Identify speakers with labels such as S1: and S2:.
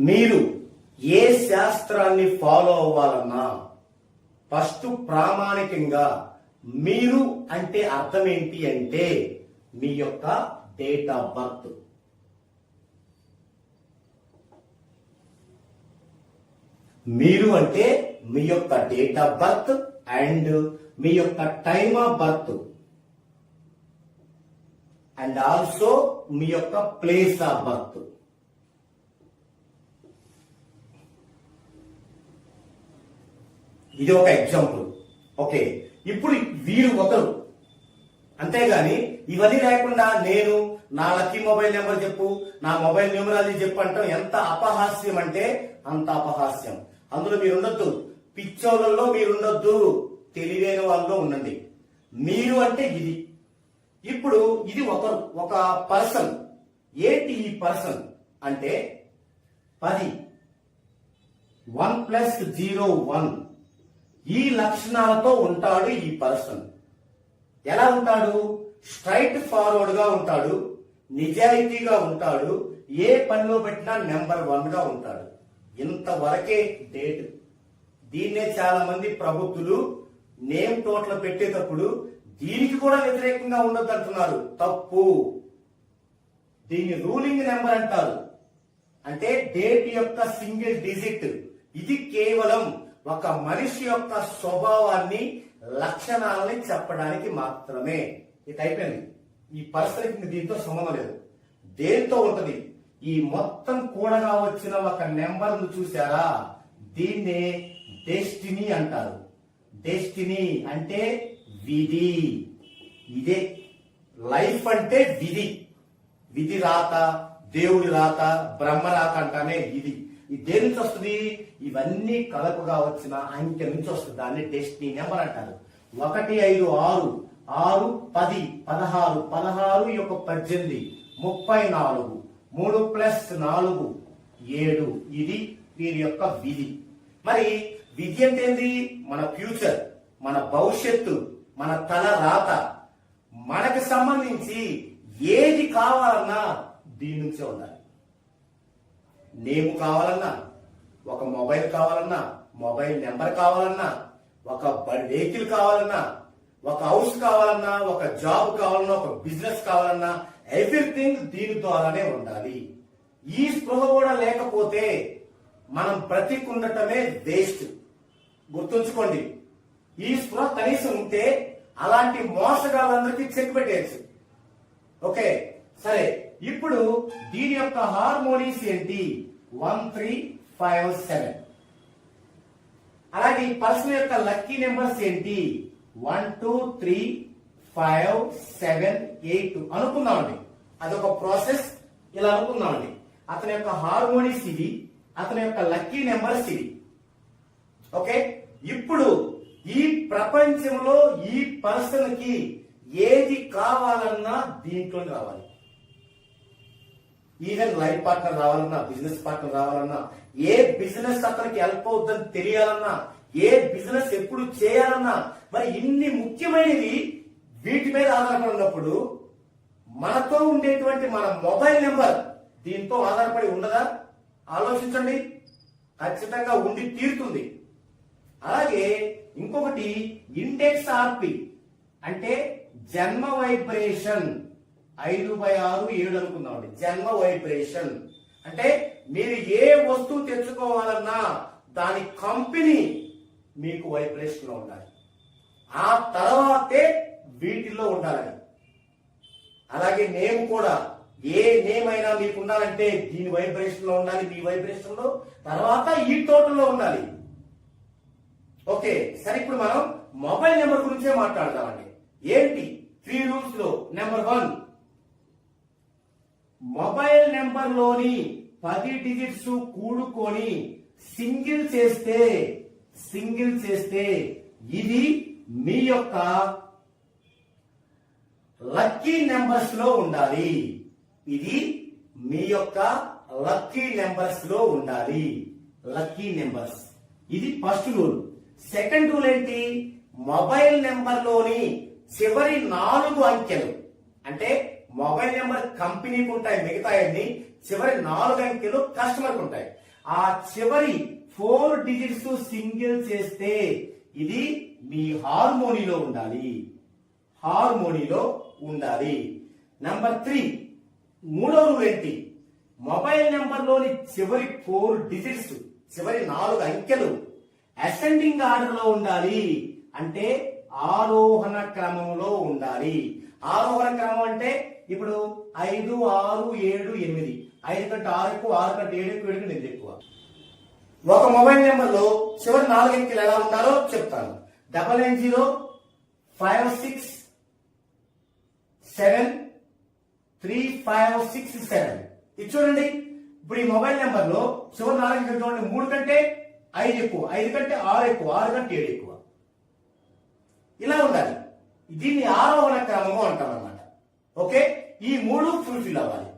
S1: మీరు ఏ శాస్త్రాన్ని ఫాలో అవ్వాలన్నా ఫస్ట్ ప్రామాణికంగా మీరు అంటే అర్థం ఏంటి అంటే మీ యొక్క డేట్ ఆఫ్ బర్త్. మీరు అంటే మీ యొక్క డేట్ ఆఫ్ బర్త్ అండ్ మీ యొక్క time of birth and also మీ యొక్క ప్లేస్ ఆఫ్ బర్త్. ఇది ఒక ఎగ్జాంపుల్. ఓకే, ఇప్పుడు వీరు ఒకరు, అంతేగాని ఇవన్నీ లేకుండా నేను నా లక్కీ మొబైల్ నెంబర్ చెప్పు, నా మొబైల్ న్యూమరాలజీ చెప్పు అంటాం ఎంత అపహాస్యం అంటే అంత అపహాస్యం. అందులో మీరు ఉండొద్దు, పిచ్చోళ్ళలో మీరు ఉండొద్దు, తెలివైన వాళ్ళలో ఉండండి. మీరు అంటే ఇది. ఇప్పుడు ఇది ఒకరు, ఒక పర్సన్. ఏంటి ఈ పర్సన్ అంటే 10 1+0 1 ఈ లక్షణాలతో ఉంటాడు ఈ పర్సన్. ఎలా ఉంటాడు? స్ట్రైట్ ఫార్వర్డ్ గా ఉంటాడు, నిజాయితీగా ఉంటాడు, ఏ పనిలో పెట్టినా నెంబర్ 1 గా ఉంటాడు. ఇంతవరకే డేట్. దీన్నే చాలా మంది ప్రబుద్ధులు నేమ్ టోటల్ పెట్టేటప్పుడు దీనికి కూడా వ్యతిరేకంగా ఉండొద్దు అంటున్నారు. తప్పు. దీన్ని రూలింగ్ నెంబర్ అంటారు. అంటే డేట్ యొక్క సింగిల్ డిజిట్. ఇది కేవలం ఒక మనిషి యొక్క స్వభావాన్ని, లక్షణాలని చెప్పడానికి మాత్రమే. ఇది అయిపోయింది. ఈ పరిస్థితికి దీంతో సంబంధం లేదు. దేంతో ఉంటది? ఈ మొత్తం కూడగా వచ్చిన ఒక నెంబర్ చూసారా? దీన్నే డెస్టినీ అంటారు. డెస్టినీ అంటే విధి. ఇదే లైఫ్ అంటే విధి. విధి రాత, దేవుడి రాత, బ్రహ్మ రాత అంటానే ఇది. ఇది దేని నుంచి వస్తుంది? ఇవన్నీ కలపగా వచ్చిన అంకె నుంచి వస్తుంది. దాన్ని డెస్టినీ నెంబర్ అంటారు. 1 5 6 6 10 16 16 యొక్క 18 34 3+4 7. ఇది వీరి యొక్క విధి. మరి విధి అంటే ఏంది? మన ఫ్యూచర్, మన భవిష్యత్తు, మన తల రాత. మనకు సంబంధించి ఏది కావాలన్నా దీని నుంచే ఉండాలి. నేమ్ కావాలన్నా, ఒక మొబైల్ కావాలన్నా, మొబైల్ నెంబర్ కావాలన్నా, ఒక వెహికల్ కావాలన్నా, ఒక హౌస్ కావాలన్నా, ఒక జాబ్ కావాలన్నా, ఒక బిజినెస్ కావాలన్నా, ఎవ్రీథింగ్ దీని ద్వారానే ఉండాలి. ఈ స్పృహ కూడా లేకపోతే మనం బ్రతికుండటమే వేస్ట్. గుర్తుంచుకోండి. ఈ స్పృహ కనీసం ఉంటే అలాంటి మోసగాళ్ళందరికీ చెక్ పెట్టేయచ్చు. ఓకే, సరే. ఇప్పుడు దీని యొక్క హార్మోనీస్ ఏంటి? 1 3 5 7. అలాగే ఈ పర్సన్ యొక్క లక్కీ నెంబర్స్ ఏంటి? 1 2 3 5 7 8 అనుకుందామండి. అదొక ప్రాసెస్. ఇలా అనుకుందామండి. అతని యొక్క హార్మోనీస్ ఇది, అతని యొక్క లక్కీ నెంబర్స్ ఇది. ఓకే, ఇప్పుడు ఈ ప్రపంచంలో ఈ పర్సన్ కి ఏది కావాలన్నా దీంట్లో రావాలి. ఈవెన్ లైఫ్ పార్ట్నర్ రావాలన్నా, బిజినెస్ పార్ట్నర్ రావాలన్నా, ఏ బిజినెస్ అతనికి హెల్ప్ అవుతుందని తెలియాలన్నా, ఏ బిజినెస్ ఎప్పుడు చేయాలన్నా, మరి ఇన్ని ముఖ్యమైనవి వీటి మీద ఆధారపడి ఉన్నప్పుడు మనతో ఉండేటువంటి మన మొబైల్ నెంబర్ దీంతో ఆధారపడి ఉండదా? ఆలోచించండి. ఖచ్చితంగా ఉండి తీరుతుంది. అలాగే ఇంకొకటి ఇండెక్స్ ఆర్పి అంటే జన్మ వైబ్రేషన్. 5/6 7 అనుకుందామండి. జన్మ వైబ్రేషన్ అంటే మీరు ఏ వస్తువు తెచ్చుకోవాలన్నా దాని కంపెనీ మీకు వైబ్రేషన్ లో ఉండాలి. ఆ తర్వాతే వీటిల్లో ఉండాలని. అలాగే నేమ్ కూడా, ఏ నేమ్ అయినా మీకు ఉండాలంటే దీని వైబ్రేషన్ లో ఉండాలి, మీ వైబ్రేషన్ లో, తర్వాత ఈ టోటల్ లో ఉండాలి. ఓకే, సరే. ఇప్పుడు మనం మొబైల్ నెంబర్ గురించే మాట్లాడదామండి. ఏంటి 3 రూల్స్ లో? నెంబర్ 1, మొబైల్ నెంబర్ లోని 10 డిజిట్స్ కూడుకొని సింగిల్ చేస్తే ఇది మీ యొక్క లక్కీ నెంబర్స్ లో ఉండాలి. ఇది మీ యొక్క లక్కీ నెంబర్స్ లో ఉండాలి. Lucky numbers. ఇది ఫస్ట్ రూల్. సెకండ్ రూల్ ఏంటి? మొబైల్ నెంబర్ లోని చివరి 4 అంకెలు అంటే మొబైల్ నెంబర్ కంపెనీకి ఉంటాయి, మిగతాయన్ని చివరి 4 అంకెలు కస్టమర్కి ఉంటాయి. ఆ చివరి 4 డిజిట్స్ సింగిల్ చేస్తే ఇది మీ హార్మోనీలో ఉండాలి. హార్మోనీలో ఉండాలి. నంబర్ 3, మూడో రూల్ ఏంటి? మొబైల్ నెంబర్ లోని చివరి 4 డిజిట్స్, చివరి 4 అంకెలు అసెండింగ్ ఆర్డర్ లో ఉండాలి. అంటే ఆరోహణ క్రమంలో ఉండాలి. ఆరోహణ క్రమం అంటే ఇప్పుడు 5, 6, 7, 8. 5 కంటే 6 ఎక్కువ, 6 కంటే 7 ఎక్కువ, 7 కంటే 8 ఎక్కువ. ఒక మొబైల్ నెంబర్ లో చివరి 4 అంకెలు ఎలా ఉండాలో చెప్తాను. 99056735567. ఇది చూడండి. ఇప్పుడు ఈ మొబైల్ నెంబర్ లో చివరి 4 అంకెలు చూడండి. 3 కంటే 5 ఎక్కువ, 5 కంటే 6 ఎక్కువ, 6 కంటే 7 ఎక్కువ. ఇలా ఉండాలి. దీన్ని ఆరోహణ క్రమము అంటాం అన్నమాట. ఓకే, ఈ 3 ఫుల్ఫిల్ అవ్వాలి.